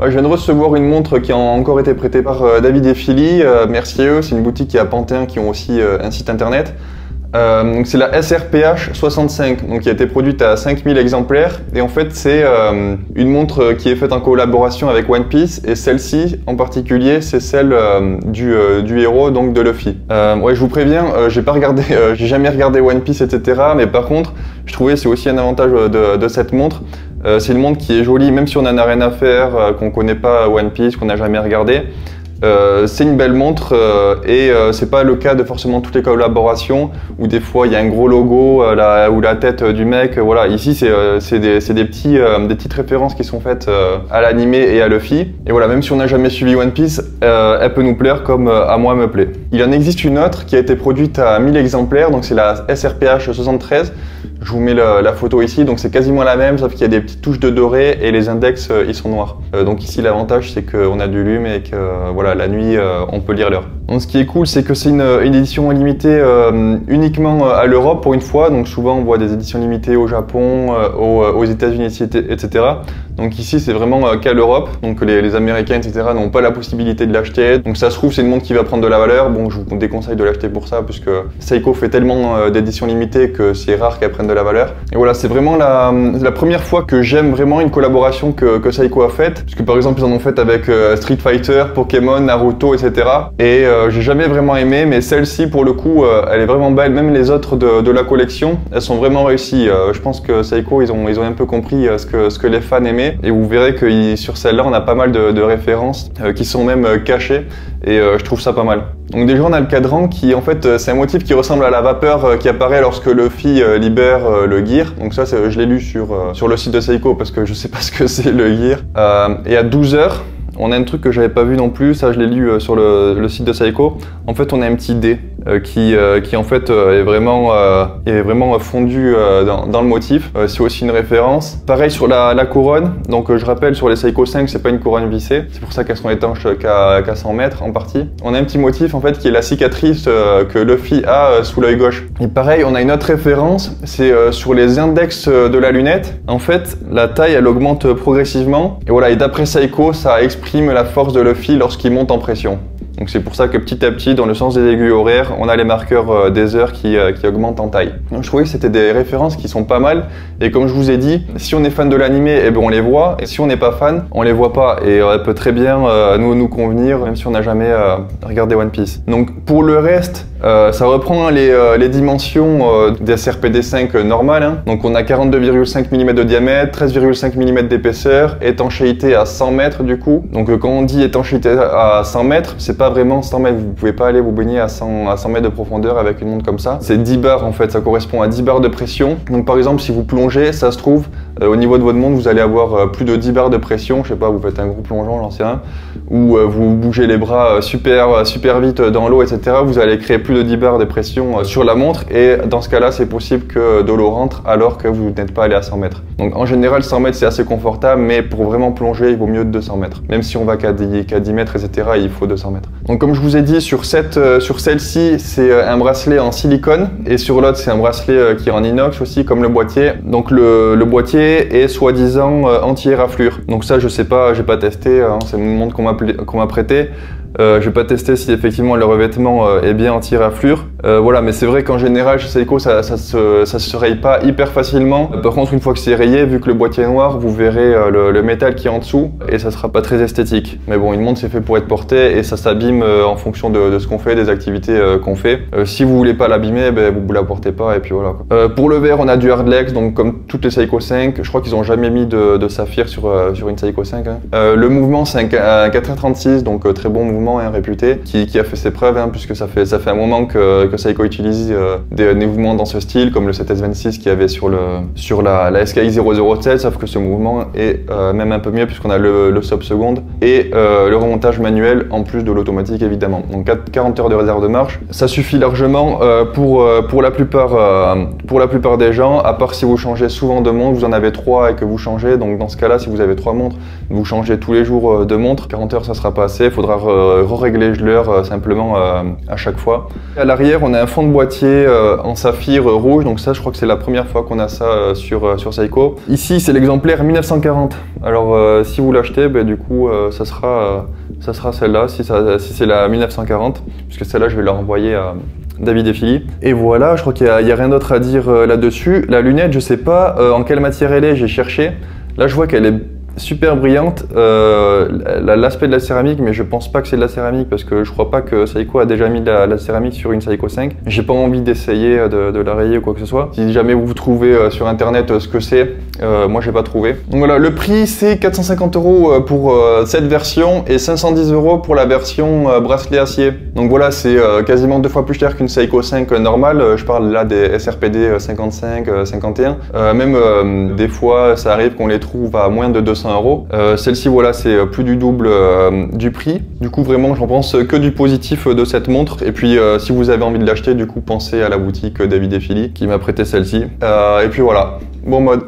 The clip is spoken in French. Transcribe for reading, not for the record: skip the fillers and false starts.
Je viens de recevoir une montre qui a encore été prêtée par David et Philly. Merci à eux, c'est une boutique qui est à Pantin qui ont aussi un site internet. Donc c'est la SRPH 65, donc qui a été produite à 5000 exemplaires. Et en fait, c'est une montre qui est faite en collaboration avec One Piece. Et celle-ci, en particulier, c'est celle du héros, donc de Luffy. Ouais, je vous préviens, j'ai jamais regardé One Piece, etc. Mais par contre, je trouvais c'est aussi un avantage de cette montre. C'est une montre qui est jolie, même si on n'en a rien à faire, qu'on connaît pas One Piece, qu'on n'a jamais regardé. C'est une belle montre et c'est pas le cas de forcément toutes les collaborations où des fois il y a un gros logo ou la tête du mec. Voilà, ici c'est des petites références qui sont faites à l'animé et à Luffy. Et voilà, même si on n'a jamais suivi One Piece, elle peut nous plaire comme à moi me plaît. Il en existe une autre qui a été produite à 1000 exemplaires, donc c'est la SRPH 73. Je vous mets la photo ici, donc c'est quasiment la même, sauf qu'il y a des petites touches de doré et les index ils sont noirs. Donc ici l'avantage c'est qu'on a du lume et que voilà, la nuit on peut lire l'heure. Donc ce qui est cool c'est que c'est une édition limitée uniquement à l'Europe pour une fois, donc souvent on voit des éditions limitées au Japon, aux États-Unis, etc. Donc ici c'est vraiment qu'à l'Europe, donc les Américains, etc. n'ont pas la possibilité de l'acheter. Donc ça se trouve c'est une montre qui va prendre de la valeur, bon je vous déconseille de l'acheter pour ça puisque Seiko fait tellement d'éditions limitées que c'est rare qu'elle prenne de la valeur. Et voilà, c'est vraiment la première fois que j'aime vraiment une collaboration que Seiko a faite, puisque par exemple ils en ont fait avec Street Fighter, Pokémon, Naruto, etc. Et j'ai jamais vraiment aimé, mais celle-ci pour le coup elle est vraiment belle, même les autres de la collection, elles sont vraiment réussies. Je pense que Seiko ils ont un peu compris ce que les fans aimaient. Et vous verrez que sur celle-là, on a pas mal de références qui sont même cachées et je trouve ça pas mal. Donc déjà, on a le cadran qui, en fait, c'est un motif qui ressemble à la vapeur qui apparaît lorsque Luffy libère le gear. Donc ça, je l'ai lu sur le site de Seiko parce que je sais pas ce que c'est le gear. Et à 12 h, on a un truc que j'avais pas vu non plus, ça je l'ai lu sur le site de Seiko. En fait, on a un petit dé qui en fait est vraiment fondu dans le motif. C'est aussi une référence. Pareil sur la couronne. Donc je rappelle, sur les Seiko 5, c'est pas une couronne vissée. C'est pour ça qu'elles sont étanches qu'à 100 mètres en partie. On a un petit motif en fait qui est la cicatrice que Luffy a sous l'œil gauche. Et pareil, on a une autre référence, c'est sur les index de la lunette. En fait, la taille elle augmente progressivement. Et voilà, et d'après Seiko, ça exprime la force de Luffy lorsqu'il monte en pression. Donc c'est pour ça que petit à petit, dans le sens des aiguilles horaires, on a les marqueurs des heures qui augmentent en taille. Donc je trouvais que c'était des références qui sont pas mal. Et comme je vous ai dit, si on est fan de l'animé, eh ben on les voit. Et si on n'est pas fan, on les voit pas. Et elle peut très bien nous convenir, même si on n'a jamais regardé One Piece. Donc pour le reste, ça reprend les dimensions des SRPD5 normales. Hein. Donc on a 42,5 mm de diamètre, 13,5 mm d'épaisseur, étanchéité à 100 mètres du coup. Donc quand on dit étanchéité à 100 mètres, c'est pas vraiment 100 mètres, vous pouvez pas aller vous baigner à 100 mètres de profondeur avec une montre comme ça. C'est 10 bars en fait, ça correspond à 10 bars de pression. Donc par exemple, si vous plongez, ça se trouve, au niveau de votre montre, vous allez avoir plus de 10 bars de pression. Je sais pas, vous faites un gros plongeon, j'en sais rien, ou vous bougez les bras super vite dans l'eau, etc. Vous allez créer plus de 10 bars de pression sur la montre et dans ce cas-là, c'est possible que de l'eau rentre alors que vous n'êtes pas allé à 100 mètres. Donc en général, 100 mètres, c'est assez confortable, mais pour vraiment plonger, il vaut mieux 200 mètres. Même si on va qu'à 10 mètres, etc., il faut 200 mètres. Donc comme je vous ai dit, sur celle-ci, c'est un bracelet en silicone et sur l'autre, c'est un bracelet qui est en inox aussi, comme le boîtier. Donc le boîtier est soi-disant anti-éraflure. Donc ça, je sais pas, j'ai pas testé, hein, c'est une montre qu'on m'a prêtée. Je vais pas tester si effectivement le revêtement est bien anti-raflure. Voilà, mais c'est vrai qu'en général chez Seiko ça se raye pas hyper facilement. Par contre, une fois que c'est rayé, vu que le boîtier est noir, vous verrez le métal qui est en dessous et ça sera pas très esthétique. Mais bon, une montre c'est fait pour être portée et ça s'abîme en fonction de ce qu'on fait, des activités qu'on fait. Si vous voulez pas l'abîmer, ben, vous la portez pas et puis voilà. Pour le verre, on a du Hardlex, donc comme toutes les Seiko 5, je crois qu'ils ont jamais mis de saphir sur une Seiko 5. Hein. Le mouvement c'est un 4h36, donc très bon mouvement. Réputé, qui a fait ses preuves, hein, puisque ça fait un moment que Seiko utilise des mouvements dans ce style, comme le 7S26 qu'il y avait sur la SKI 007, sauf que ce mouvement est même un peu mieux, puisqu'on a le stop seconde et le remontage manuel, en plus de l'automatique évidemment. Donc 40 heures de réserve de marche, ça suffit largement pour la plupart des gens, à part si vous changez souvent de montre, vous en avez 3 et que vous changez, donc dans ce cas-là, si vous avez 3 montres, vous changez tous les jours de montre, 40 heures ça sera pas assez, il faudra régler l'heure simplement à chaque fois. À l'arrière, on a un fond de boîtier en saphir rouge, donc ça je crois que c'est la première fois qu'on a ça sur Seiko. Ici c'est l'exemplaire 1940, alors si vous l'achetez, du coup ça sera celle-là, si c'est la 1940, puisque celle-là je vais la renvoyer à David et Philly. Et voilà, je crois qu'il n'y a rien d'autre à dire là-dessus. La lunette, je sais pas en quelle matière elle est, j'ai cherché. Là je vois qu'elle est super brillante, l'aspect de la céramique, mais je pense pas que c'est de la céramique parce que je crois pas que Seiko a déjà mis de la céramique sur une Seiko 5. J'ai pas envie d'essayer de la rayer ou quoi que ce soit. Si jamais vous trouvez sur internet ce que c'est, moi j'ai pas trouvé. Donc voilà, le prix c'est 450 € pour cette version et 510 € pour la version bracelet acier. Donc voilà, c'est quasiment 2 fois plus cher qu'une Seiko 5 normale. Je parle là des SRPD 55, 51. Même des fois ça arrive qu'on les trouve à moins de 200 €. Celle-ci, voilà, c'est plus du double du prix. Du coup, vraiment, j'en pense que du positif de cette montre. Et puis, si vous avez envie de l'acheter, du coup, pensez à la boutique David et Philly qui m'a prêté celle-ci. Et puis voilà, bon mode.